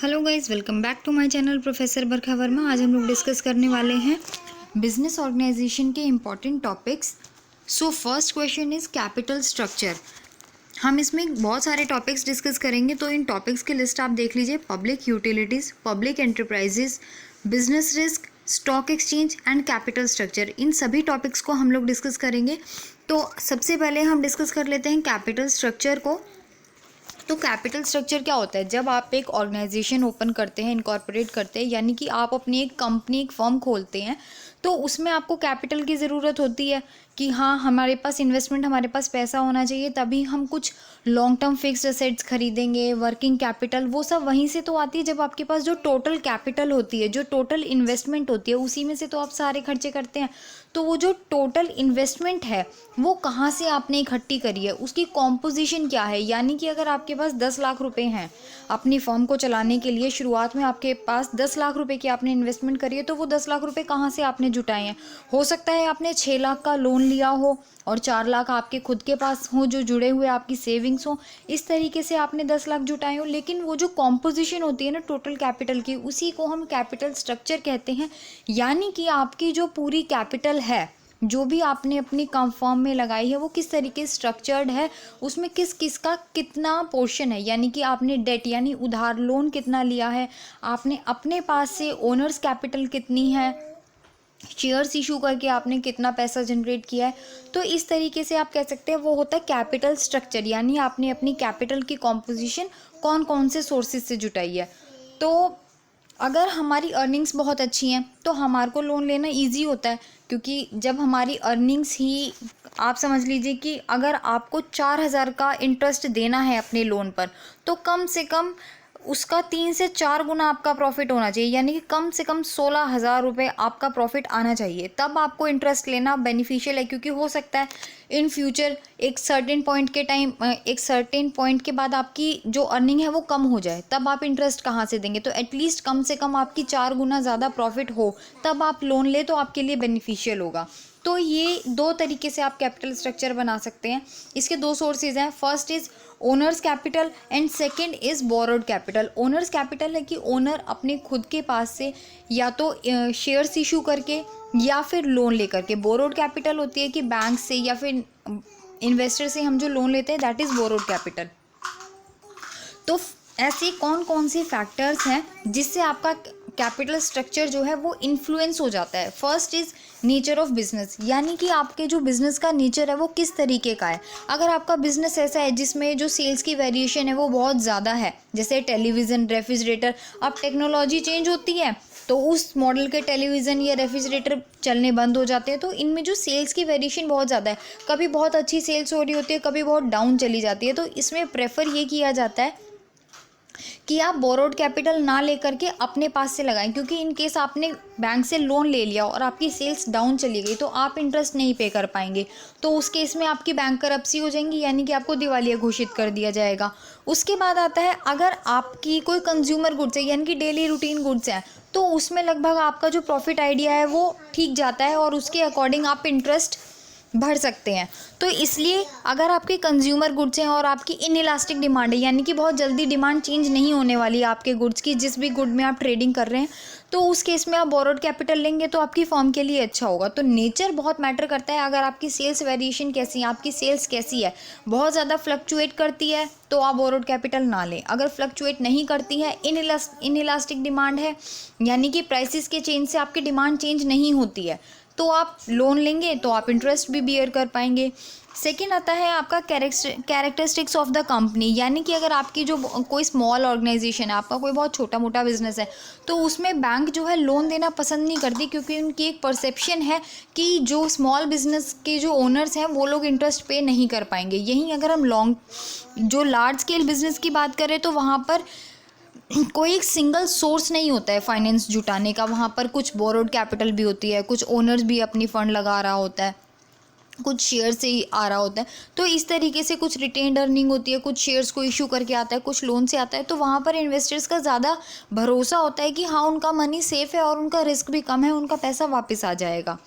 Hello guys, welcome back to my channel professor Barkha Verma. आज हम लोग डिस्कस करने वाले हैं बिजनेस ऑर्गेनाइजेशन के important topics. So first question is capital structure. हम इसमें बहुत सारे टॉपिक्स डिस्कस करेंगे, तो इन टॉपिक्स की लिस्ट आप देख लीजिए। Public utilities, public enterprises, business risk, stock exchange and capital structure, इन सभी टॉपिक्स को हम लोग डिस्कस करेंगे। तो सबसे पहले हम डिस्कस कर लेते हैं कैपिटल स्ट्रक्चर को। तो कैपिटल स्ट्रक्चर क्या होता है? जब आप एक ऑर्गेनाइजेशन ओपन करते हैं, इनकॉर्पोरेट करते हैं, यानी कि आप अपनी एक कंपनी, एक फर्म खोलते हैं, तो उसमें आपको कैपिटल की ज़रूरत होती है कि हाँ, हमारे पास इन्वेस्टमेंट, हमारे पास पैसा होना चाहिए, तभी हम कुछ लॉन्ग टर्म फिक्स्ड असेट्स खरीदेंगे। वर्किंग कैपिटल वो सब वहीं से तो आती है जब आपके पास जो टोटल कैपिटल होती है, जो टोटल इन्वेस्टमेंट होती है, उसी में से तो आप सारे खर्चे करते हैं। तो वो जो टोटल इन्वेस्टमेंट है वो कहाँ से आपने इकट्ठी करी है, उसकी कॉम्पोजिशन क्या है। यानी कि अगर आपके पास 10 लाख रुपए हैं अपनी फर्म को चलाने के लिए, शुरुआत में आपके पास 10 लाख रुपए की आपने इन्वेस्टमेंट करी है, तो वो 10 लाख रुपए कहाँ से आपने जुटाए हैं? हो सकता है आपने 6 लाख का लोन लिया हो और 4 लाख आपके खुद के पास हो, जो जुड़े हुए आपकी सेविंग्स हो। इस तरीके से आपने 10 लाख जुटाए हो, लेकिन वो जो कॉम्पोजिशन होती है ना टोटल कैपिटल की, उसी को हम कैपिटल स्ट्रक्चर कहते हैं। यानी कि आपकी जो पूरी कैपिटल है, जो भी आपने अपनी फर्म में लगाई है, वो किस तरीके स्ट्रक्चर्ड है, उसमें किस किस का कितना पोर्शन है। यानी कि आपने डेट यानी उधार लोन कितना लिया है, आपने अपने पास से ओनर्स कैपिटल कितनी है, शेयर्स इशू करके आपने कितना पैसा जनरेट किया है। तो इस तरीके से आप कह सकते हैं वो होता है कैपिटल स्ट्रक्चर। यानी आपने अपनी कैपिटल की कॉम्पोजिशन कौन कौन से सोर्सेज से जुटाई है। तो अगर हमारी अर्निंग्स बहुत अच्छी हैं तो हमारे को लोन लेना इजी होता है, क्योंकि जब हमारी अर्निंग्स ही, आप समझ लीजिए कि अगर आपको 4,000 का इंटरेस्ट देना है अपने लोन पर, तो कम से कम उसका 3 से 4 गुना आपका प्रॉफिट होना चाहिए। यानी कि कम से कम 16,000 रुपये आपका प्रॉफिट आना चाहिए, तब आपको इंटरेस्ट लेना बेनिफिशियल है। क्योंकि हो सकता है इन फ्यूचर एक सर्टेन पॉइंट के बाद आपकी जो अर्निंग है वो कम हो जाए, तब आप इंटरेस्ट कहाँ से देंगे? तो एटलीस्ट कम से कम आपकी 4 गुना ज़्यादा प्रॉफिट हो, तब आप लोन ले, तो आपके लिए बेनिफिशियल होगा। तो ये दो तरीके से आप कैपिटल स्ट्रक्चर बना सकते हैं। इसके दो सोर्सेज हैं। First is owners capital and second is borrowed capital. Owners capital है कि ओनर अपने खुद के पास से या तो शेयर्स इशू करके या फिर लोन लेकर के। बोरोड कैपिटल होती है कि बैंक से या फिर इन्वेस्टर से हम जो लोन लेते हैं, दैट इज बोरोड कैपिटल। तो ऐसे कौन कौन से फैक्टर्स हैं जिससे आपका कैपिटल स्ट्रक्चर जो है वो इन्फ्लुएंस हो जाता है? First is nature of business, यानी कि आपके जो बिजनेस का नेचर है वो किस तरीके का है। अगर आपका बिजनेस ऐसा है जिसमें जो सेल्स की वेरिएशन है वो बहुत ज़्यादा है, जैसे टेलीविज़न, रेफ्रिजरेटर, अब टेक्नोलॉजी चेंज होती है तो उस मॉडल के टेलीविज़न या रेफ्रिजरेटर चलने बंद हो जाते हैं, तो इनमें जो सेल्स की वेरिएशन बहुत ज़्यादा है, कभी बहुत अच्छी सेल्स हो रही होती है, कभी बहुत डाउन चली जाती है। तो इसमें प्रेफर ये किया जाता है कि आप बोरोड कैपिटल ना लेकर के अपने पास से लगाएं, क्योंकि इन केस आपने बैंक से लोन ले लिया और आपकी सेल्स डाउन चली गई तो आप इंटरेस्ट नहीं पे कर पाएंगे, तो उस केस में आपकी बैंक करप्सी हो जाएंगी, यानी कि आपको दिवालिया घोषित कर दिया जाएगा। उसके बाद आता है, अगर आपकी कोई कंज्यूमर गुड्स है, यानी कि डेली रूटीन गुड्स हैं, तो उसमें लगभग आपका जो प्रॉफिट आइडिया है वो ठीक जाता है और उसके अकॉर्डिंग आप इंटरेस्ट भर सकते हैं। तो इसलिए अगर आपके कंज्यूमर गुड्स हैं और आपकी इनइलास्टिक डिमांड है, यानी कि बहुत जल्दी डिमांड चेंज नहीं होने वाली है आपके गुड्स की, जिस भी गुड में आप ट्रेडिंग कर रहे हैं, तो उस केस में आप बोरोड कैपिटल लेंगे तो आपकी फर्म के लिए अच्छा होगा। तो नेचर बहुत मैटर करता है। अगर आपकी सेल्स वेरिएशन कैसी है, आपकी सेल्स कैसी है, बहुत ज़्यादा फ्लक्चुएट करती है तो आप बोरोड कैपिटल ना लें। अगर फ्लक्चुएट नहीं करती है, इनइलास्टिक डिमांड है, यानी कि प्राइसेस के चेंज से आपकी डिमांड चेंज नहीं होती है, तो आप लोन लेंगे तो आप इंटरेस्ट भी बियर कर पाएंगे। सेकेंड आता है आपका कैरेक्टरिस्टिक्स ऑफ द कंपनी, यानी कि अगर आपकी जो कोई स्मॉल ऑर्गेनाइजेशन है, आपका कोई बहुत छोटा मोटा बिजनेस है, तो उसमें बैंक जो है लोन देना पसंद नहीं करती, क्योंकि उनकी एक परसेप्शन है कि जो स्मॉल बिजनेस के जो ओनर्स हैं वो लोग इंटरेस्ट पे नहीं कर पाएंगे। यहीं अगर हम लार्ज स्केल बिजनेस की बात करें तो वहाँ पर कोई एक सिंगल सोर्स नहीं होता है फाइनेंस जुटाने का। वहाँ पर कुछ बोरोड कैपिटल भी होती है, कुछ ओनर्स भी अपनी फंड लगा रहा होता है, कुछ शेयर से ही आ रहा होता है। तो इस तरीके से कुछ रिटेन्ड अर्निंग होती है, कुछ शेयर्स को इशू करके आता है, कुछ लोन से आता है। तो वहाँ पर इन्वेस्टर्स का ज़्यादा भरोसा होता है कि हाँ, उनका मनी सेफ़ है और उनका रिस्क भी कम है, उनका पैसा वापस आ जाएगा।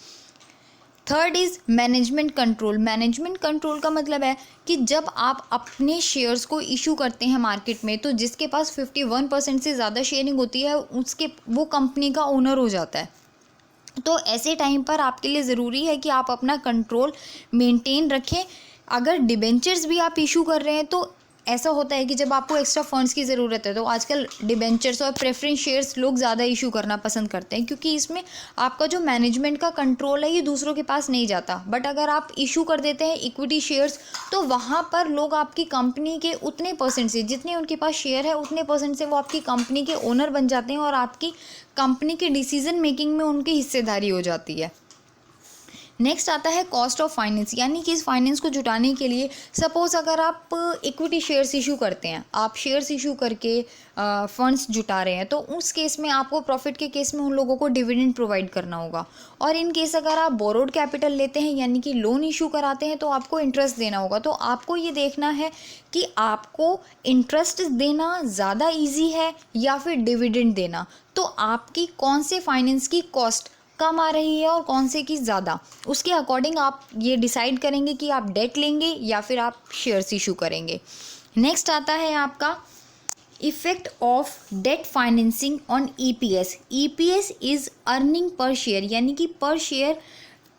Third is management control. Management control का मतलब है कि जब आप अपने शेयर्स को इशू करते हैं मार्केट में, तो जिसके पास 51% से ज़्यादा शेयरिंग होती है उसके वो कंपनी का ओनर हो जाता है। तो ऐसे टाइम पर आपके लिए ज़रूरी है कि आप अपना कंट्रोल मेंटेन रखें। अगर डिबेंचर्स भी आप इशू कर रहे हैं तो ऐसा होता है कि जब आपको एक्स्ट्रा फंड्स की ज़रूरत है तो आजकल डिबेंचर्स और प्रेफरेंस शेयर्स लोग ज़्यादा इशू करना पसंद करते हैं, क्योंकि इसमें आपका जो मैनेजमेंट का कंट्रोल है ये दूसरों के पास नहीं जाता। बट अगर आप इशू कर देते हैं इक्विटी शेयर्स, तो वहाँ पर लोग आपकी कंपनी के उतने परसेंट से, जितने उनके पास शेयर है उतने परसेंट से वो आपकी कंपनी के ओनर बन जाते हैं और आपकी कंपनी के डिसीजन मेकिंग में उनकी हिस्सेदारी हो जाती है। नेक्स्ट आता है कॉस्ट ऑफ फाइनेंस, यानी कि इस फाइनेंस को जुटाने के लिए सपोज़ अगर आप इक्विटी शेयर्स इशू करते हैं, आप शेयर्स इशू करके फंड्स जुटा रहे हैं, तो उस केस में आपको प्रॉफिट के केस में उन लोगों को डिविडेंड प्रोवाइड करना होगा। और इन केस अगर आप बोरोड कैपिटल लेते हैं यानी कि लोन इशू कराते हैं, तो आपको इंटरेस्ट देना होगा। तो आपको ये देखना है कि आपको इंटरेस्ट देना ज़्यादा ईजी है या फिर डिविडेंड देना। तो आपकी कौन से फाइनेंस की कॉस्ट कम आ रही है और कौन से की ज़्यादा, उसके अकॉर्डिंग आप ये डिसाइड करेंगे कि आप डेट लेंगे या फिर आप शेयर्स इशू करेंगे। नेक्स्ट आता है आपका effect of debt financing on EPS. EPS is earning per share, यानी कि पर शेयर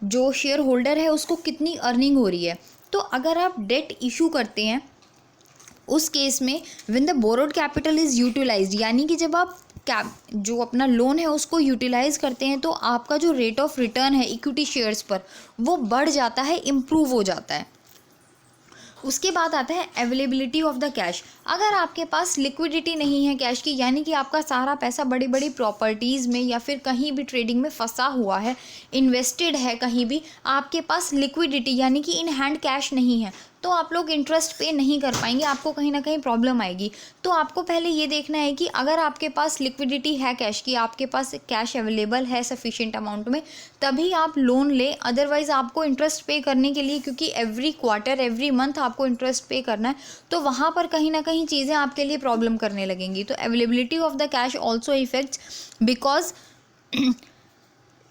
जो शेयर होल्डर है उसको कितनी अर्निंग हो रही है। तो अगर आप डेट इशू करते हैं उस केस में when the borrowed capital is utilised, यानी कि जब आप जो अपना लोन है उसको यूटिलाइज करते हैं, तो आपका जो रेट ऑफ रिटर्न है इक्विटी शेयर्स पर वो बढ़ जाता है, इम्प्रूव हो जाता है। उसके बाद आता है अवेलेबिलिटी ऑफ द कैश। अगर आपके पास लिक्विडिटी नहीं है कैश की, यानी कि आपका सारा पैसा बड़ी बड़ी प्रॉपर्टीज़ में या फिर कहीं भी ट्रेडिंग में फंसा हुआ है, इन्वेस्टेड है कहीं भी, आपके पास लिक्विडिटी यानी कि इन हैंड कैश नहीं है, तो आप लोग इंटरेस्ट पे नहीं कर पाएंगे, आपको कहीं ना कहीं प्रॉब्लम आएगी। तो आपको पहले ये देखना है कि अगर आपके पास लिक्विडिटी है कैश की, आपके पास कैश अवेलेबल है सफिशिएंट अमाउंट में, तभी आप लोन लें। अदरवाइज़ आपको इंटरेस्ट पे करने के लिए, क्योंकि एवरी क्वार्टर एवरी मंथ आपको इंटरेस्ट पे करना है, तो वहाँ पर कहीं ना कहीं चीज़ें आपके लिए प्रॉब्लम करने लगेंगी। तो availability of the cash also effects, because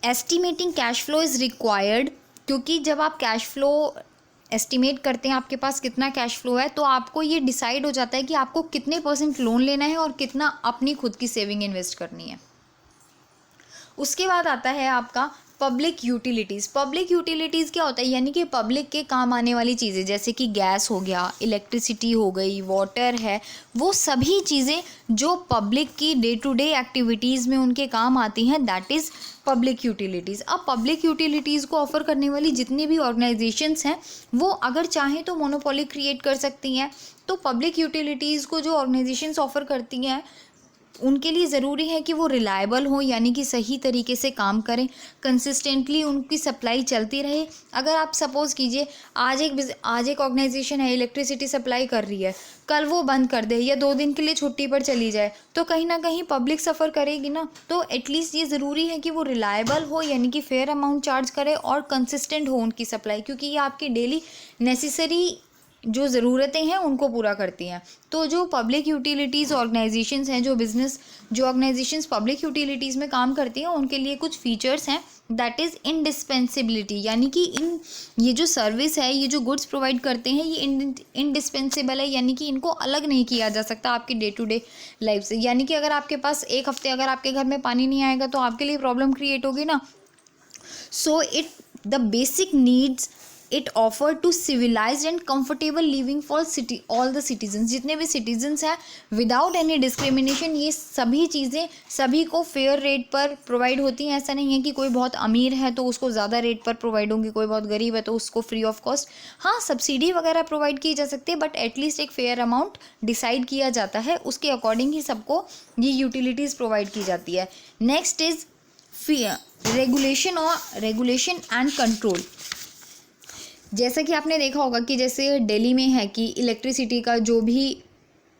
estimating cash flow is required, क्योंकि जब आप कैश फ्लो एस्टिमेट करते हैं आपके पास कितना कैश फ्लो है, तो आपको ये डिसाइड हो जाता है कि आपको कितने % लोन लेना है और कितना अपनी खुद की सेविंग इन्वेस्ट करनी है। उसके बाद आता है आपका पब्लिक यूटिलिटीज़। पब्लिक यूटिलिटीज़ क्या होता है, यानी कि पब्लिक के काम आने वाली चीज़ें, जैसे कि गैस हो गया, इलेक्ट्रिसिटी हो गई, वाटर है, वो सभी चीज़ें जो पब्लिक की डे टू डे एक्टिविटीज़ में उनके काम आती हैं, दैट इज़ पब्लिक यूटिलिटीज़। अब पब्लिक यूटिलिटीज़ को ऑफ़र करने वाली जितनी भी ऑर्गेनाइजेशंस हैं वो अगर चाहें तो मोनोपोली क्रिएट कर सकती हैं। तो पब्लिक यूटिलिटीज़ को जो ऑर्गेनाइजेशंस ऑफ़र करती हैं उनके लिए ज़रूरी है कि वो रिलायबल हो, यानी कि सही तरीके से काम करें, कंसिस्टेंटली उनकी सप्लाई चलती रहे। अगर आप सपोज़ कीजिए आज एक ऑर्गेनाइजेशन है इलेक्ट्रिसिटी सप्लाई कर रही है, कल वो बंद कर दे या 2 दिन के लिए छुट्टी पर चली जाए, तो कहीं ना कहीं पब्लिक सफ़र करेगी ना। तो एटलीस्ट ये ज़रूरी है कि वो रिलायबल हो, यानी कि फेयर अमाउंट चार्ज करे और कंसिस्टेंट हो उनकी सप्लाई, क्योंकि ये आपकी डेली नेसेसरी जो ज़रूरतें हैं उनको पूरा करती हैं। तो जो पब्लिक यूटिलिटीज़ ऑर्गेनाइजेशंस हैं, जो ऑर्गेनाइजेशंस पब्लिक यूटिलिटीज़ में काम करती हैं, उनके लिए कुछ फीचर्स हैं, दैट इज़ इंडिस्पेंसिबिलिटी, यानी कि ये जो सर्विस है, ये जो गुड्स प्रोवाइड करते हैं, ये इंडिस्पेंसिबल है, यानी कि इनको अलग नहीं किया जा सकता आपकी डे टू डे लाइफ से। यानी कि अगर आपके पास एक हफ्ते अगर आपके घर में पानी नहीं आएगा तो आपके लिए प्रॉब्लम क्रिएट होगी ना। So the basic needs it offer to civilised and comfortable living for all the citizens. जितने भी सिटीजन्स हैं विदाउट एनी डिस्क्रिमिनेशन, ये सभी चीज़ें सभी को फेयर रेट पर प्रोवाइड होती हैं। ऐसा नहीं है कि कोई बहुत अमीर है तो उसको ज़्यादा रेट पर प्रोवाइड होंगी, कोई बहुत गरीब है तो उसको फ्री ऑफ कॉस्ट। हाँ, सब्सिडी वगैरह प्रोवाइड की जा सकती है, बट एटलीस्ट एक फेयर अमाउंट डिसाइड किया जाता है, उसके अकॉर्डिंग ही सबको ये यूटिलिटीज़ प्रोवाइड की जाती है। Next is regulation and control. जैसा कि आपने देखा होगा कि जैसे दिल्ली में है कि इलेक्ट्रिसिटी का जो भी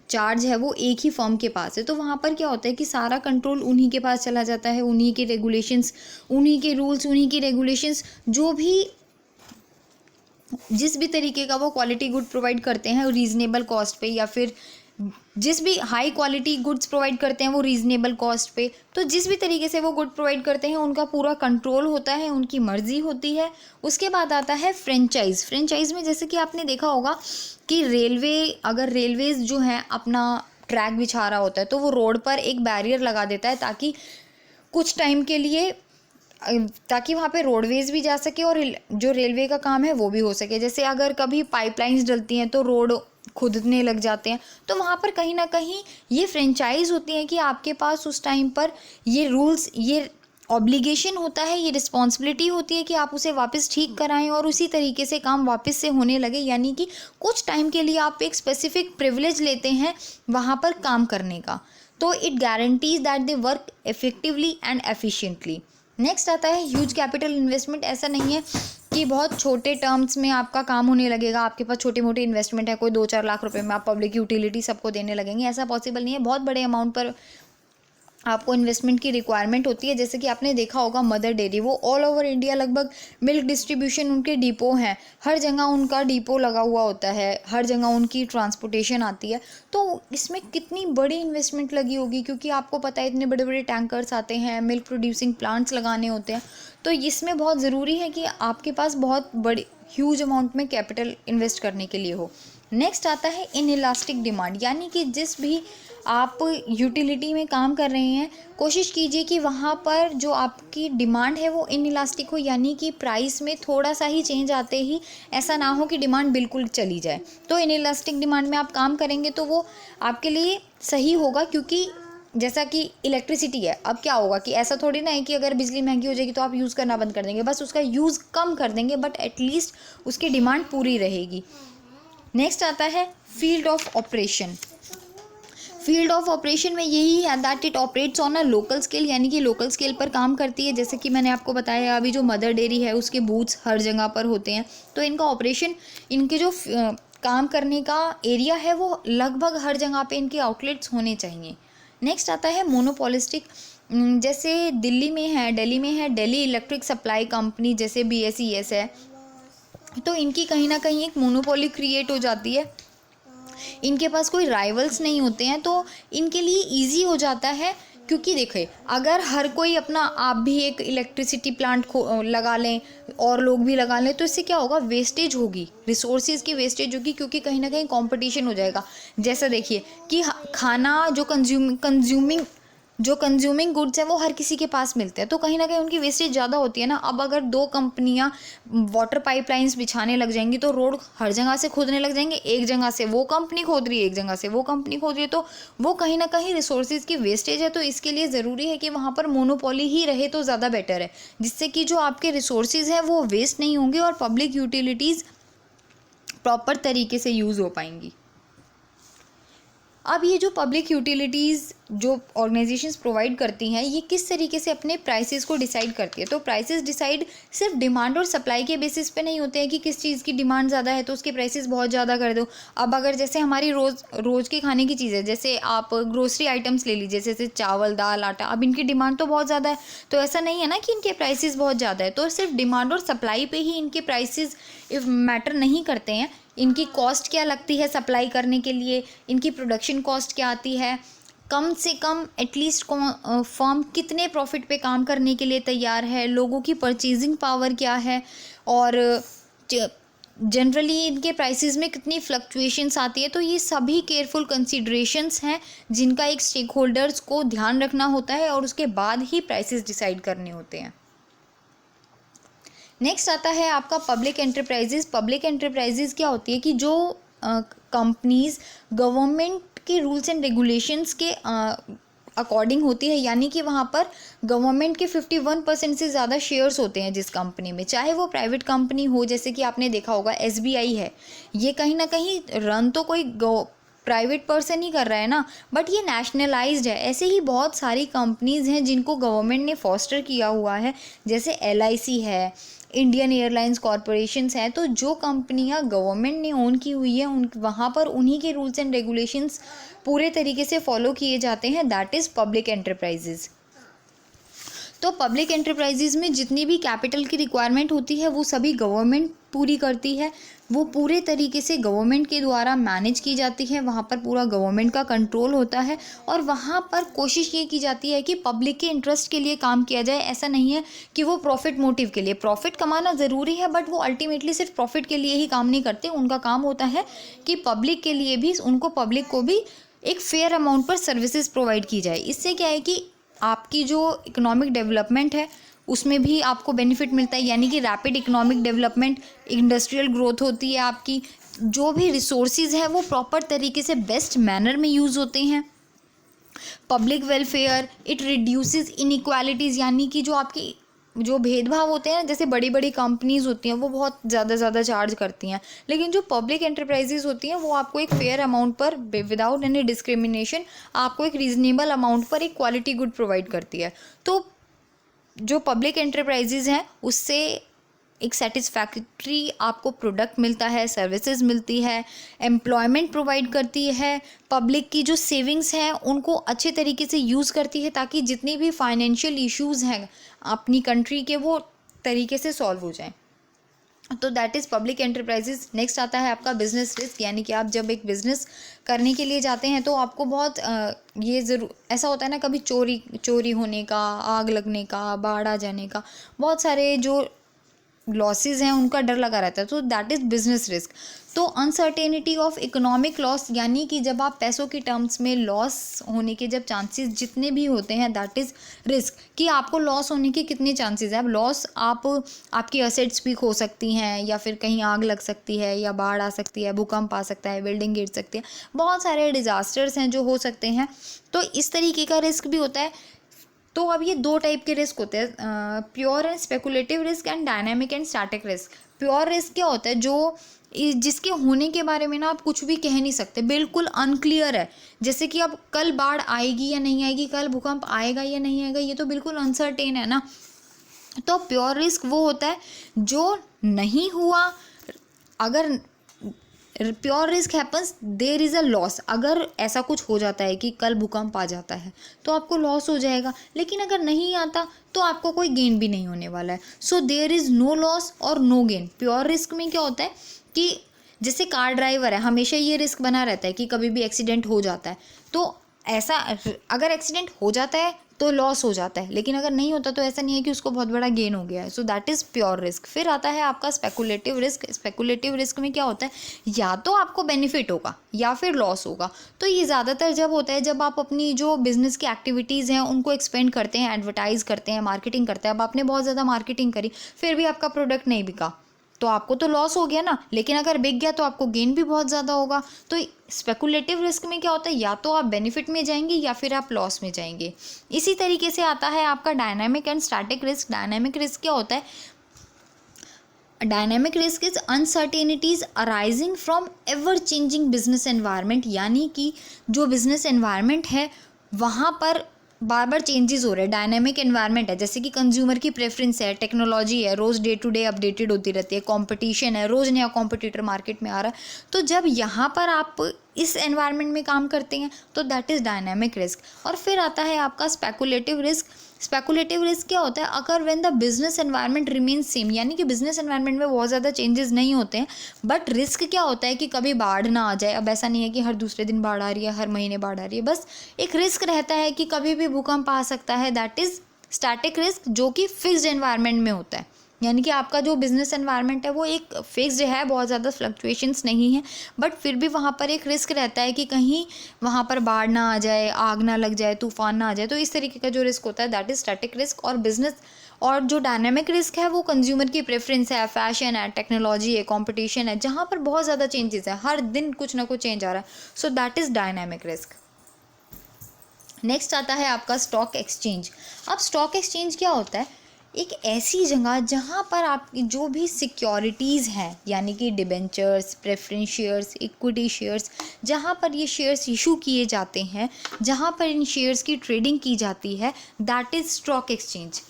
चार्ज है वो एक ही फर्म के पास है, तो वहाँ पर क्या होता है कि सारा कंट्रोल उन्हीं के पास चला जाता है, उन्हीं के रेगुलेशंस, उन्हीं के रूल्स, उन्हीं की रेगुलेशंस, जो भी जिस भी तरीके का वो क्वालिटी गुड प्रोवाइड करते हैं रीज़नेबल कॉस्ट पे या फिर जिस भी हाई क्वालिटी गुड्स प्रोवाइड करते हैं वो रीज़नेबल कॉस्ट पे, तो जिस भी तरीके से वो गुड प्रोवाइड करते हैं उनका पूरा कंट्रोल होता है, उनकी मर्जी होती है। उसके बाद आता है फ्रेंचाइज़। फ्रेंचाइज़ में जैसे कि आपने देखा होगा कि अगर रेलवेज़ जो हैं अपना ट्रैक बिछा रहा होता है तो वो रोड पर एक बैरियर लगा देता है ताकि कुछ टाइम के लिए ताकि वहाँ पे रोडवेज़ भी जा सके और जो रेलवे का काम है वो भी हो सके। जैसे अगर कभी पाइपलाइंस डलती हैं तो रोड खुदने लग जाते हैं, तो वहाँ पर कहीं ना कहीं ये फ्रेंचाइज होती है कि आपके पास उस टाइम पर ये रूल्स, ये ऑब्लिगेशन होता है, ये रिस्पॉन्सिबिलिटी होती है कि आप उसे वापस ठीक कराएं और उसी तरीके से काम वापस से होने लगे। यानी कि कुछ टाइम के लिए आप एक स्पेसिफिक प्रिविलेज लेते हैं वहाँ पर काम करने का, तो it guarantees that they work effectively and efficiently. Next आता है ह्यूज कैपिटल इन्वेस्टमेंट। ऐसा नहीं है कि बहुत छोटे टर्म्स में आपका काम होने लगेगा, आपके पास छोटे मोटे इन्वेस्टमेंट है, कोई 2-4 लाख रुपए में आप पब्लिक यूटिलिटी सबको देने लगेंगे, ऐसा पॉसिबल नहीं है। बहुत बड़े अमाउंट पर आपको इन्वेस्टमेंट की रिक्वायरमेंट होती है। जैसे कि आपने देखा होगा मदर डेयरी, वो ऑल ओवर इंडिया लगभग मिल्क डिस्ट्रीब्यूशन उनके डिपो हैं, हर जगह उनका डिपो लगा हुआ होता है, हर जगह उनकी ट्रांसपोर्टेशन आती है। तो इसमें कितनी बड़ी इन्वेस्टमेंट लगी होगी, क्योंकि आपको पता है इतने बड़े बड़े टैंकर्स आते हैं, मिल्क प्रोड्यूसिंग प्लांट्स लगाने होते हैं, तो इसमें बहुत ज़रूरी है कि आपके पास बहुत बड़ी ह्यूज अमाउंट में कैपिटल इन्वेस्ट करने के लिए हो। नेक्स्ट आता है इनइलास्टिक डिमांड, यानी कि जिस भी आप यूटिलिटी में काम कर रहे हैं कोशिश कीजिए कि वहाँ पर जो आपकी डिमांड है वो इनइलास्टिक हो, यानी कि प्राइस में थोड़ा सा ही चेंज आते ही ऐसा ना हो कि डिमांड बिल्कुल चली जाए। तो इनइलास्टिक डिमांड में आप काम करेंगे तो वो आपके लिए सही होगा, क्योंकि जैसा कि इलेक्ट्रिसिटी है, अब क्या होगा कि ऐसा थोड़ी ना है कि अगर बिजली महंगी हो जाएगी तो आप यूज़ करना बंद कर देंगे, बस उसका यूज़ कम कर देंगे, बट एटलीस्ट उसकी डिमांड पूरी रहेगी। नेक्स्ट आता है field of operation. Field of operation में यही है that it operates on a local scale, यानी कि लोकल स्केल पर काम करती है। जैसे कि मैंने आपको बताया अभी जो मदर डेयरी है उसके बूथ्स हर जगह पर होते हैं, तो इनका ऑपरेशन, इनके जो काम करने का एरिया है वो लगभग हर जगह पे इनके आउटलेट्स होने चाहिए। नेक्स्ट आता है मोनोपोलिस्टिक। जैसे दिल्ली में है दिल्ली इलेक्ट्रिक सप्लाई कंपनी, जैसे BSES है, तो इनकी कहीं ना कहीं एक मोनोपोली क्रिएट हो जाती है, इनके पास कोई राइवल्स नहीं होते हैं, तो इनके लिए इजी हो जाता है। क्योंकि देखिए अगर हर कोई अपना, आप भी एक इलेक्ट्रिसिटी प्लांट लगा लें और लोग भी लगा लें, तो इससे क्या होगा, वेस्टेज होगी, रिसोर्सेज की वेस्टेज होगी, क्योंकि कहीं ना कहीं कंपटीशन हो जाएगा। जैसा देखिए कि खाना जो कंज्यूमिंग गुड्स हैं वो हर किसी के पास मिलते हैं, तो कहीं ना कहीं उनकी वेस्टेज ज़्यादा होती है ना। अब अगर 2 कंपनियां वाटर पाइपलाइंस बिछाने लग जाएंगी तो रोड हर जगह से खोदने लग जाएंगे, एक जगह से वो कंपनी खोद रही है, एक जगह से वो कंपनी खोद रही है, तो वो कहीं ना कहीं रिसोर्सेज की वेस्टेज है। तो इसके लिए ज़रूरी है कि वहाँ पर मोनोपोली ही रहे तो ज़्यादा बेटर है, जिससे कि जो आपके रिसोर्सेज हैं वो वेस्ट नहीं होंगे और पब्लिक यूटिलिटीज़ प्रॉपर तरीके से यूज़ हो पाएंगी। अब ये जो पब्लिक यूटिलिटीज़ जो ऑर्गेनाइजेशंस प्रोवाइड करती हैं, ये किस तरीके से अपने प्राइसेस को डिसाइड करती है। तो प्राइसेस डिसाइड सिर्फ डिमांड और सप्लाई के बेसिस पे नहीं होते हैं कि किस चीज़ की डिमांड ज़्यादा है तो उसके प्राइसेस बहुत ज़्यादा कर दो। अब अगर जैसे हमारी रोज़ के खाने की चीज़ है, जैसे आप ग्रोसरी आइटम्स ले लीजिए, जैसे चावल, दाल, आटा, अब इनकी डिमांड तो बहुत ज़्यादा है, तो ऐसा नहीं है ना कि इनके प्राइसेस बहुत ज़्यादा है। तो सिर्फ डिमांड और सप्लाई पे ही इनके प्राइसेस मैटर नहीं करते हैं, इनकी कॉस्ट क्या लगती है सप्लाई करने के लिए, इनकी प्रोडक्शन कॉस्ट क्या आती है, कम से कम एटलीस्ट फर्म कितने प्रॉफिट पे काम करने के लिए तैयार है, लोगों की परचेजिंग पावर क्या है, और जनरली इनके प्राइसेस में कितनी फ्लक्चुएशंस आती है। तो ये सभी केयरफुल कंसीडरेशंस हैं जिनका एक स्टेक होल्डर्स को ध्यान रखना होता है और उसके बाद ही प्राइसेस डिसाइड करने होते हैं। नेक्स्ट आता है आपका पब्लिक एंटरप्राइजेज। पब्लिक एंटरप्राइजेज क्या होती है कि जो कंपनीज गवर्नमेंट के रूल्स एंड रेगुलेशंस के अकॉर्डिंग होती है, यानी कि वहाँ पर गवर्नमेंट के 51% से ज़्यादा शेयर्स होते हैं जिस कंपनी में, चाहे वो प्राइवेट कंपनी हो। जैसे कि आपने देखा होगा SBI है, ये कहीं ना कहीं रन तो कोई प्राइवेट पर्सन ही कर रहा है ना, बट ये नेशनलाइज्ड है। ऐसे ही बहुत सारी कंपनीज़ हैं जिनको गवर्नमेंट ने फॉस्टर किया हुआ है, जैसे LIC है, इंडियन एयरलाइंस कॉरपोरेशंस हैं। तो जो कंपनियां गवर्नमेंट ने ओन की हुई है वहाँ पर उन्हीं के रूल्स एंड रेगुलेशंस पूरे तरीके से फॉलो किए जाते हैं, दैट इज़ पब्लिक एंटरप्राइजेज। तो पब्लिक एंटरप्राइजेज में जितनी भी कैपिटल की रिक्वायरमेंट होती है वो सभी गवर्नमेंट पूरी करती है वो पूरे तरीके से गवर्नमेंट के द्वारा मैनेज की जाती है, वहाँ पर पूरा गवर्नमेंट का कंट्रोल होता है और वहाँ पर कोशिश ये की जाती है कि पब्लिक के इंटरेस्ट के लिए काम किया जाए। ऐसा नहीं है कि वो प्रॉफिट मोटिव के लिए, प्रॉफिट कमाना ज़रूरी है बट वो अल्टीमेटली सिर्फ प्रॉफिट के लिए ही काम नहीं करते। उनका काम होता है कि पब्लिक के लिए भी, उनको पब्लिक को भी एक फेयर अमाउंट पर सर्विसेज प्रोवाइड की जाए। इससे क्या है कि आपकी जो इकोनॉमिक डेवलपमेंट है उसमें भी आपको बेनिफिट मिलता है, यानी कि rapid economic development, industrial growth होती है आपकी, जो भी रिसोर्सेज है वो प्रॉपर तरीके से बेस्ट मैनर में यूज़ होते हैं। Public welfare, it reduces inequalities, यानी कि जो आपकी जो भेदभाव होते हैं, जैसे बड़ी बड़ी कंपनीज होती हैं वो बहुत ज़्यादा चार्ज करती हैं, लेकिन जो पब्लिक एंटरप्राइजेज होती हैं वो आपको एक फेयर अमाउंट पर विदाउट एनी डिस्क्रिमिनेशन आपको एक रीजनेबल अमाउंट पर एक क्वालिटी गुड प्रोवाइड करती है। तो जो पब्लिक एंटरप्राइजेज हैं उससे एक सेटिस्फैक्ट्री आपको प्रोडक्ट मिलता है, सर्विसेज मिलती है, एम्प्लॉयमेंट प्रोवाइड करती है, पब्लिक की जो सेविंग्स हैं उनको अच्छे तरीके से यूज़ करती है ताकि जितनी भी फाइनेंशियल इश्यूज़ हैं अपनी कंट्री के वो तरीके से सॉल्व हो जाएं। तो that is public enterprises. Next आता है आपका बिजनेस रिस्क, यानी कि आप जब एक बिज़नेस करने के लिए जाते हैं तो आपको बहुत ये ज़रूर ऐसा होता है ना, कभी चोरी होने का, आग लगने का, बाढ़ आ जाने का, बहुत सारे जो लॉसेस हैं उनका डर लगा रहता है। तो दैट इज़ बिजनेस रिस्क। तो अनसर्टेनिटी ऑफ इकोनॉमिक लॉस, यानी कि जब आप पैसों की टर्म्स में लॉस होने के जब चांसेस जितने भी होते हैं, दैट इज़ रिस्क, कि आपको लॉस होने के कितने चांसेस हैं। अब लॉस आपकी असेट्स भी खो सकती हैं, या फिर कहीं आग लग सकती है, या बाढ़ आ सकती है, भूकंप आ सकता है, बिल्डिंग गिर सकती है, बहुत सारे डिज़ास्टर्स हैं जो हो सकते हैं। तो इस तरीके का रिस्क भी होता है। तो अब ये दो टाइप के रिस्क होते हैं, pure and speculative risk and dynamic and static risk. Pure risk क्या होता है, जो जिसके होने के बारे में ना आप कुछ भी कह नहीं सकते, बिल्कुल अनक्लियर है। जैसे कि अब कल बाढ़ आएगी या नहीं आएगी, कल भूकंप आएगा या नहीं आएगा, ये तो बिल्कुल अनसर्टेन है ना। तो प्योर रिस्क वो होता है जो नहीं हुआ। अगर pure risk happens there is a loss, अगर ऐसा कुछ हो जाता है कि कल भूकंप आ जाता है तो आपको लॉस हो जाएगा, लेकिन अगर नहीं आता तो आपको कोई गेन भी नहीं होने वाला है। So there is no loss और नो गेन। प्योर रिस्क में क्या होता है कि जैसे कार ड्राइवर है, हमेशा ये रिस्क बना रहता है कि कभी भी एक्सीडेंट हो जाता है। तो ऐसा अगर एक्सीडेंट हो जाता है तो लॉस हो जाता है, लेकिन अगर नहीं होता तो ऐसा नहीं है कि उसको बहुत बड़ा गेन हो गया है। So that is pure risk. फिर आता है आपका स्पेकुलेटिव रिस्क। स्पेकुलेटिव रिस्क में क्या होता है, या तो आपको बेनिफिट होगा या फिर लॉस होगा। तो ये ज़्यादातर जब होता है जब आप अपनी जो बिज़नेस की एक्टिविटीज़ हैं उनको एक्सपेंड करते हैं, एडवर्टाइज़ करते हैं, मार्केटिंग करते हैं। अब आपने बहुत ज़्यादा मार्केटिंग करी फिर भी आपका प्रोडक्ट नहीं बिका तो आपको तो लॉस हो गया ना, लेकिन अगर बिक गया तो आपको गेन भी बहुत ज़्यादा होगा। तो स्पेकुलेटिव रिस्क में क्या होता है, या तो आप बेनिफिट में जाएंगे या फिर आप लॉस में जाएंगे। इसी तरीके से आता है आपका dynamic and static risk. Dynamic risk क्या होता है, dynamic risk is uncertainties arising from ever changing business environment, यानी कि जो बिजनेस एनवायरनमेंट है वहाँ पर बार बार चेंजेस हो रहे हैं। डायनेमिक एनवायरनमेंट है, जैसे कि कंज्यूमर की प्रेफरेंस है, टेक्नोलॉजी है, रोज़ डे टू डे अपडेटेड होती रहती है, कंपटीशन है, रोज़ नया कॉम्पिटिटर मार्केट में आ रहा है। तो जब यहाँ पर आप इस एनवायरनमेंट में काम करते हैं तो दैट इज़ डायनेमिक रिस्क। और फिर आता है आपका स्पेकुलेटिव रिस्क। स्पेकुलेटिव रिस्क क्या होता है, अगर when the business environment remains same, यानी कि बिजनेस एनवायरनमेंट में बहुत ज़्यादा चेंजेस नहीं होते हैं, बट रिस्क क्या होता है कि कभी बाढ़ ना आ जाए। अब ऐसा नहीं है कि हर दूसरे दिन बाढ़ आ रही है, हर महीने बाढ़ आ रही है, बस एक रिस्क रहता है कि कभी भी भूकंप आ सकता है। दैट इज़ स्टैटिक रिस्क, जो कि फिक्स्ड एनवायरनमेंट में होता है, यानी कि आपका जो बिज़नेस एनवायरनमेंट है वो एक फिक्स्ड है, बहुत ज़्यादा फ्लक्चुएशंस नहीं है, बट फिर भी वहाँ पर एक रिस्क रहता है कि कहीं वहाँ पर बाढ़ ना आ जाए, आग ना लग जाए, तूफान ना आ जाए। तो इस तरीके का जो रिस्क होता है दैट इज़ स्टैटिक रिस्क। और जो डायनामिक रिस्क है वो कंज्यूमर की प्रेफरेंस है, फैशन है, टेक्नोलॉजी है, कंपटीशन है, जहाँ पर बहुत ज़्यादा चेंजेस है, हर दिन कुछ ना कुछ चेंज आ रहा है। So that is dynamic risk. Next आता है आपका स्टॉक एक्सचेंज। अब स्टॉक एक्सचेंज क्या होता है, एक ऐसी जगह जहाँ पर आपकी जो भी सिक्योरिटीज़ हैं, यानी कि debentures, preference shares, equity shares, जहाँ पर ये शेयर्स इशू किए जाते हैं, जहाँ पर इन शेयर्स की ट्रेडिंग की जाती है, दैट इज़ स्टॉक एक्सचेंज।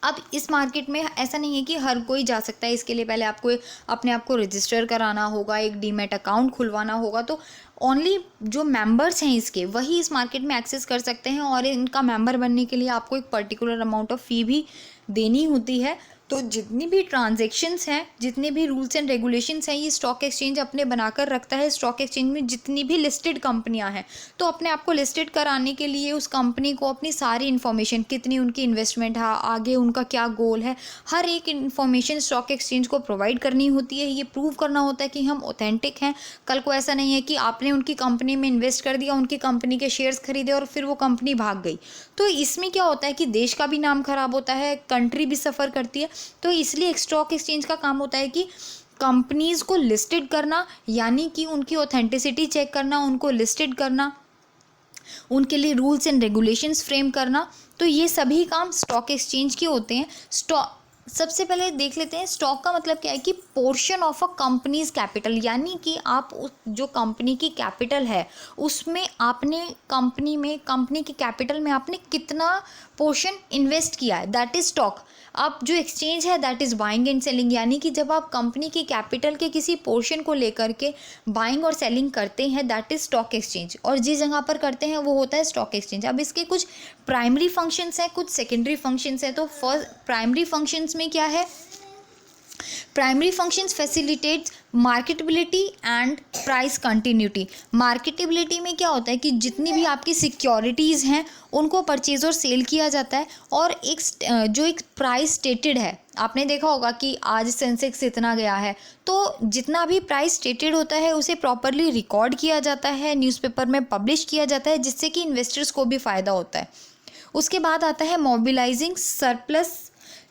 अब इस मार्केट में ऐसा नहीं है कि हर कोई जा सकता है, इसके लिए पहले आपको अपने आप को रजिस्टर कराना होगा, एक डीमैट अकाउंट खुलवाना होगा। तो ओनली जो मेंबर्स हैं इसके वही इस मार्केट में एक्सेस कर सकते हैं, और इनका मेंबर बनने के लिए आपको एक पर्टिकुलर अमाउंट ऑफ फ़ी भी देनी होती है। तो जितनी भी ट्रांजैक्शंस हैं, जितने भी रूल्स एंड रेगुलेशंस हैं, ये स्टॉक एक्सचेंज अपने बनाकर रखता है। स्टॉक एक्सचेंज में जितनी भी लिस्टेड कंपनियां हैं, तो अपने आप को लिस्टेड कराने के लिए उस कंपनी को अपनी सारी इन्फॉर्मेशन, कितनी उनकी इन्वेस्टमेंट है, आगे उनका क्या गोल है, हर एक इन्फॉर्मेशन स्टॉक एक्सचेंज को प्रोवाइड करनी होती है। ये प्रूव करना होता है कि हम ऑथेंटिक हैं। कल को ऐसा नहीं है कि आपने उनकी कंपनी में इन्वेस्ट कर दिया, उनकी कंपनी के शेयर्स खरीदे और फिर वो कंपनी भाग गई। तो इसमें क्या होता है कि देश का भी नाम खराब होता है, कंट्री भी सफ़र करती है। तो इसलिए स्टॉक एक्सचेंज का काम होता है कि कंपनीज को लिस्टेड करना, यानी कि उनकी ऑथेंटिसिटी चेक करना, उनको लिस्टेड करना, उनके लिए रूल्स एंड रेगुलेशंस फ्रेम करना। तो ये सभी काम स्टॉक एक्सचेंज के होते हैं। स्टॉक, सबसे पहले देख लेते हैं स्टॉक का मतलब क्या है कि portion of a companies capital, यानी कि आप जो कंपनी की कैपिटल है उसमें आपने कंपनी की कैपिटल में आपने कितना पोर्शन इन्वेस्ट किया है, दैट इज स्टॉक। अब जो एक्सचेंज है that is buying and selling, यानी कि जब आप कंपनी की कैपिटल के किसी पोर्शन को लेकर के बाइंग और सेलिंग करते हैं दैट इज़ स्टॉक एक्सचेंज, और जिस जगह पर करते हैं वो होता है स्टॉक एक्सचेंज। अब इसके कुछ प्राइमरी फंक्शंस हैं, कुछ सेकेंडरी फंक्शंस हैं। तो फर्स्ट प्राइमरी फंक्शंस में क्या है, primary functions facilitates marketability and price continuity. Marketability में क्या होता है कि जितनी भी आपकी सिक्योरिटीज़ हैं उनको परचेज और सेल किया जाता है, और एक प्राइस स्टेटेड है। आपने देखा होगा कि आज सेंसेक्स इतना गया है, तो जितना भी प्राइस स्टेटेड होता है उसे प्रॉपरली रिकॉर्ड किया जाता है, न्यूज़पेपर में पब्लिश किया जाता है, जिससे कि इन्वेस्टर्स को भी फ़ायदा होता है। उसके बाद आता है मोबिलाइजिंग सरप्लस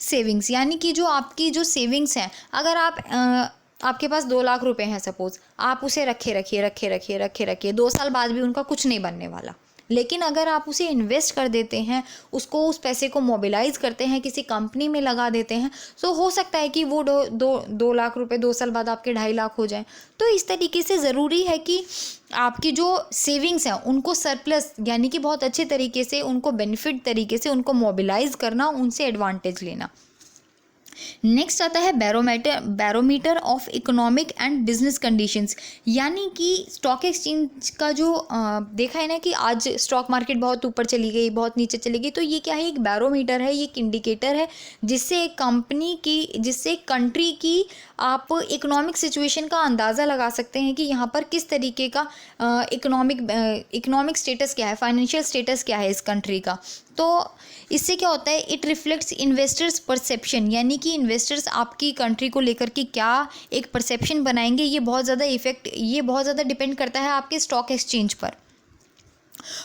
सेविंग्स, यानी कि जो आपकी जो सेविंग्स हैं, अगर आपके पास 2 लाख रुपए हैं सपोज़, आप उसे रखे 2 साल बाद भी उनका कुछ नहीं बनने वाला। लेकिन अगर आप उसे इन्वेस्ट कर देते हैं, उस पैसे को मोबिलाइज करते हैं, किसी कंपनी में लगा देते हैं, तो हो सकता है कि वो 2 लाख रुपए 2 साल बाद आपके 2.5 लाख हो जाएं। तो इस तरीके से ज़रूरी है कि आपकी जो सेविंग्स हैं उनको सरप्लस, यानी कि बहुत अच्छे तरीके से उनको बेनिफिट तरीके से उनको मोबिलाइज करना, उनसे एडवांटेज लेना। नेक्स्ट आता है barometer of economic and business conditions, यानी कि स्टॉक एक्सचेंज का जो देखा है ना कि आज स्टॉक मार्केट बहुत ऊपर चली गई, बहुत नीचे चली गई, तो ये क्या है, एक बैरोमीटर है, ये एक इंडिकेटर है जिससे एक कंट्री की आप इकोनॉमिक सिचुएशन का अंदाज़ा लगा सकते हैं कि यहाँ पर किस तरीके का इकोनॉमिक स्टेटस क्या है, फाइनेंशियल स्टेटस क्या है इस कंट्री का। तो इससे क्या होता है, इट रिफ्लेक्ट्स इन्वेस्टर्स परसेप्शन, यानी कि इन्वेस्टर्स आपकी कंट्री को लेकर के क्या एक परसेप्शन बनाएंगे, ये बहुत ज़्यादा डिपेंड करता है आपके स्टॉक एक्सचेंज पर।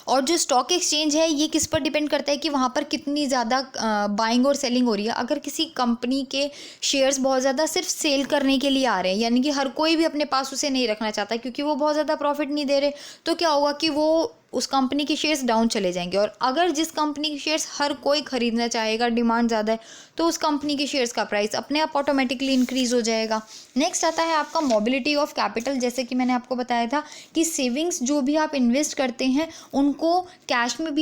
और जो स्टॉक एक्सचेंज है ये किस पर डिपेंड करता है कि वहाँ पर कितनी ज़्यादा बाइंग और सेलिंग हो रही है। अगर किसी कंपनी के शेयर्स बहुत ज़्यादा सिर्फ सेल करने के लिए आ रहे हैं, यानी कि हर कोई भी अपने पास उसे नहीं रखना चाहता क्योंकि वो बहुत ज़्यादा प्रॉफिट नहीं दे रहे, तो क्या होगा कि वो उस कंपनी के शेयर्स डाउन चले जाएंगे। और अगर जिस कंपनी के शेयर्स हर कोई खरीदना चाहेगा, डिमांड ज़्यादा है, तो उस कंपनी के शेयर्स का प्राइस अपने आप ऑटोमेटिकली इंक्रीज़ हो जाएगा। नेक्स्ट आता है आपका मोबिलिटी ऑफ कैपिटल। जैसे कि मैंने आपको बताया था कि सेविंग्स जो भी आप इन्वेस्ट करते हैं उनको कैश में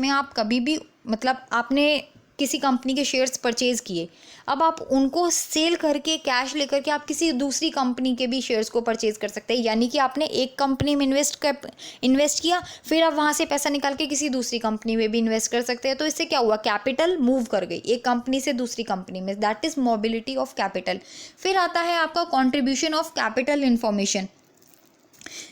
आप कभी भी मतलब आपने किसी कंपनी के शेयर्स परचेज़ किए, अब आप उनको सेल करके कैश लेकर के आप किसी दूसरी कंपनी के भी शेयर्स को परचेज़ कर सकते हैं। यानी कि आपने एक कंपनी में इन्वेस्ट किया, फिर आप वहाँ से पैसा निकाल के किसी दूसरी कंपनी में भी इन्वेस्ट कर सकते हैं। तो इससे क्या हुआ, कैपिटल मूव कर गई एक कंपनी से दूसरी कंपनी में, that is mobility of capital. फिर आता है आपका कॉन्ट्रीब्यूशन ऑफ कैपिटल इन्फॉर्मेशन।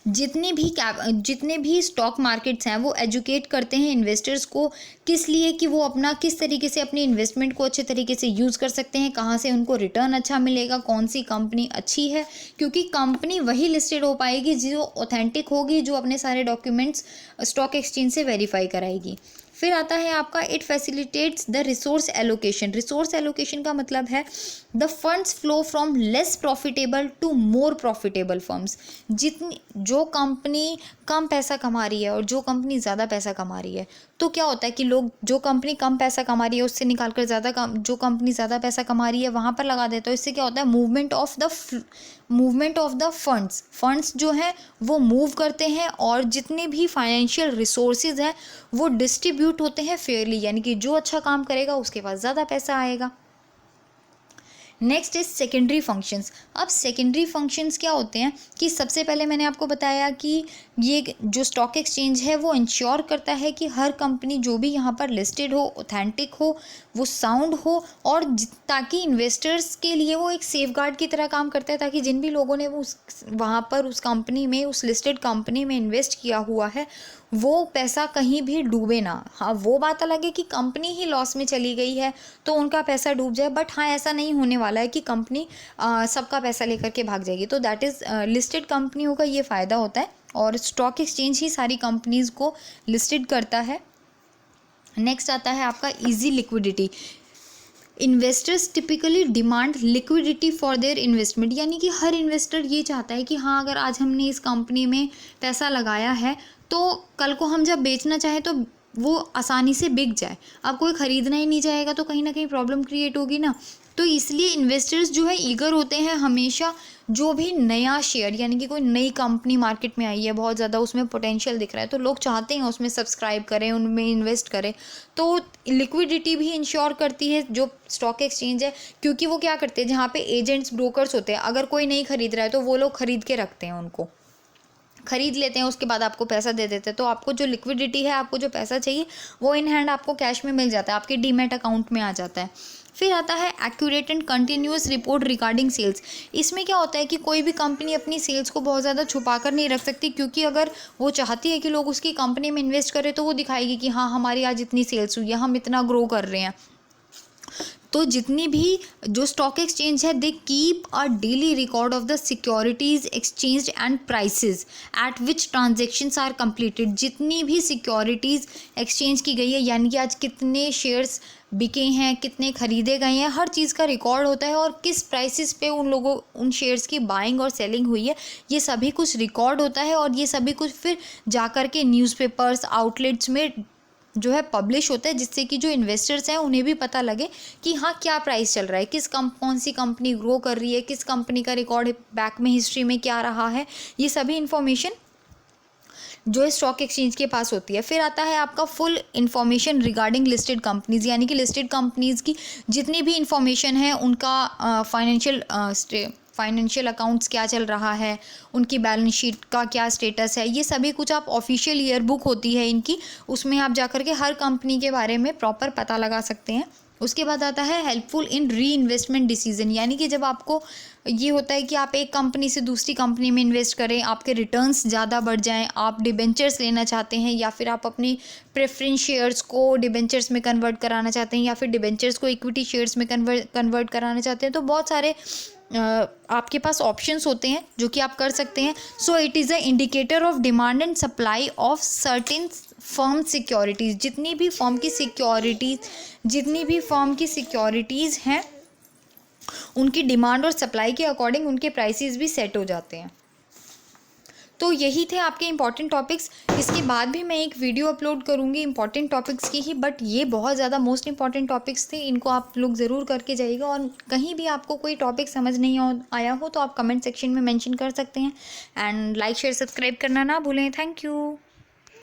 जितने भी स्टॉक मार्केट्स हैं वो एजुकेट करते हैं इन्वेस्टर्स को, किस लिए कि वो किस तरीके से अपनी इन्वेस्टमेंट को अच्छे तरीके से यूज़ कर सकते हैं, कहाँ से उनको रिटर्न अच्छा मिलेगा, कौन सी कंपनी अच्छी है, क्योंकि कंपनी वही लिस्टेड हो पाएगी जो ऑथेंटिक होगी, जो अपने सारे डॉक्यूमेंट्स स्टॉक एक्सचेंज से वेरीफाई कराएगी। फिर आता है आपका it facilitates the resource allocation. Resource allocation का मतलब है the funds flow from less profitable to more profitable firms. जो कंपनी कम पैसा कमा रही है और जो कंपनी ज़्यादा पैसा कमा रही है, तो क्या होता है कि लोग जो कंपनी कम पैसा कमा रही है उससे निकाल कर जो कंपनी ज़्यादा पैसा कमा रही है वहाँ पर लगा देते हो। इससे क्या होता है, मूवमेंट ऑफ द फंड्स जो हैं वो मूव करते हैं, और जितने भी फाइनेंशियल रिसोर्सेज हैं वो डिस्ट्रीब्यूट होते हैं फेयरली, यानी कि जो अच्छा काम करेगा उसके पास ज़्यादा पैसा आएगा। Next is secondary functions. अब सेकेंडरी फंक्शंस क्या होते हैं कि सबसे पहले मैंने आपको बताया कि ये जो स्टॉक एक्सचेंज है वो इंश्योर करता है कि हर कंपनी जो भी यहाँ पर लिस्टेड हो, ऑथेंटिक हो, वो साउंड हो, और ताकि इन्वेस्टर्स के लिए वो एक सेफ गार्ड की तरह काम करता है, ताकि जिन भी लोगों ने वो वहाँ पर उस कंपनी में, उस लिस्टेड कंपनी में इन्वेस्ट किया हुआ है, वो पैसा कहीं भी डूबे ना। हाँ, वो बात अलग है कि कंपनी ही लॉस में चली गई है तो उनका पैसा डूब जाए, बट हाँ ऐसा नहीं होने वाला है कि कंपनी सबका पैसा लेकर के भाग जाएगी। तो दैट इज़ लिस्टेड कंपनियों का ये फ़ायदा होता है, और स्टॉक एक्सचेंज ही सारी कंपनीज़ को लिस्टेड करता है। नेक्स्ट आता है आपका easy liquidity. Investors typically demand liquidity for their investment, यानी कि हर इन्वेस्टर ये चाहता है कि हाँ अगर आज हमने इस कंपनी में पैसा लगाया है तो कल को हम जब बेचना चाहें तो वो आसानी से बिक जाए। अब कोई ख़रीदना ही नहीं चाहेगा तो कहीं ना कहीं प्रॉब्लम क्रिएट होगी ना। तो इसलिए इन्वेस्टर्स जो है ईगर होते हैं हमेशा, जो भी नया शेयर यानी कि कोई नई कंपनी मार्केट में आई है, बहुत ज़्यादा उसमें पोटेंशियल दिख रहा है, तो लोग चाहते हैं उसमें सब्सक्राइब करें, उनमें इन्वेस्ट करें। तो लिक्विडिटी भी इंश्योर करती है जो स्टॉक एक्सचेंज है, क्योंकि वो क्या करते हैं, जहाँ पे एजेंट्स ब्रोकर्स होते हैं, अगर कोई नहीं खरीद रहा है तो वो लोग खरीद के रखते हैं, उनको खरीद लेते हैं, उसके बाद आपको पैसा दे देते हैं। तो आपको जो लिक्विडिटी है, आपको जो पैसा चाहिए वो इन हैंड आपको कैश में मिल जाता है, आपके डीमैट अकाउंट में आ जाता है। फिर आता है accurate and continuous report regarding sales. इसमें क्या होता है कि कोई भी कंपनी अपनी सेल्स को बहुत ज़्यादा छुपा कर नहीं रख सकती, क्योंकि अगर वो चाहती है कि लोग उसकी कंपनी में इन्वेस्ट करें तो वो दिखाएगी कि हाँ हमारी आज इतनी सेल्स हुई है, हम इतना ग्रो कर रहे हैं। तो जितनी भी जो स्टॉक एक्सचेंज है, they keep a daily record of the securities exchange and prices at which transactions are completed. जितनी भी सिक्योरिटीज़ एक्सचेंज की गई है, यानी कि आज कितने शेयर्स बिके हैं, कितने खरीदे गए हैं, हर चीज़ का रिकॉर्ड होता है, और किस प्राइसेस पे उन शेयर्स की बाइंग और सेलिंग हुई है, ये सभी कुछ रिकॉर्ड होता है। और ये सभी कुछ फिर जाकर के न्यूज़पेपर्स, आउटलेट्स में जो है पब्लिश होता है, जिससे कि जो इन्वेस्टर्स हैं उन्हें भी पता लगे कि हाँ क्या प्राइस चल रहा है, कौन सी कंपनी ग्रो कर रही है, किस कंपनी का रिकॉर्ड बैक में हिस्ट्री में क्या रहा है, ये सभी इन्फॉर्मेशन जो है स्टॉक एक्सचेंज के पास होती है। फिर आता है आपका full information regarding listed companies, यानी कि लिस्टेड कंपनीज़ की जितनी भी इन्फॉर्मेशन है, उनका फाइनेंशियल अकाउंट्स क्या चल रहा है, उनकी बैलेंस शीट का क्या स्टेटस है, ये सभी कुछ आप ऑफिशियल ईयर बुक होती है इनकी, उसमें आप जाकर के हर कंपनी के बारे में प्रॉपर पता लगा सकते हैं। उसके बाद आता है हेल्पफुल इन री इन्वेस्टमेंट डिसीजन, यानी कि जब आपको ये होता है कि आप एक कंपनी से दूसरी कंपनी में इन्वेस्ट करें, आपके रिटर्न्स ज़्यादा बढ़ जाएं, आप डिबेंचर्स लेना चाहते हैं, या फिर आप अपनी प्रेफरेंस शेयर्स को डिबेंचर्स में कन्वर्ट कराना चाहते हैं, या फिर डिबेंचर्स को इक्विटी शेयर्स में कन्वर्ट कराना चाहते हैं, तो बहुत सारे आपके पास ऑप्शंस होते हैं जो कि आप कर सकते हैं। So it is a indicator of demand and supply of certain firm securities. जितनी भी फर्म की सिक्योरिटीज़ हैं, उनकी डिमांड और सप्लाई के अकॉर्डिंग उनके प्राइसेस भी सेट हो जाते हैं। तो यही थे आपके इंपॉर्टेंट टॉपिक्स। इसके बाद भी मैं एक वीडियो अपलोड करूँगी इंपॉर्टेंट टॉपिक्स की ही, बट ये बहुत ज़्यादा मोस्ट इंपॉर्टेंट टॉपिक्स थे, इनको आप लोग ज़रूर करके जाइएगा। और कहीं भी आपको कोई टॉपिक समझ नहीं आया हो तो आप कमेंट सेक्शन में मेंशन कर सकते हैं। एंड लाइक शेयर सब्सक्राइब करना ना भूलें। Thank you.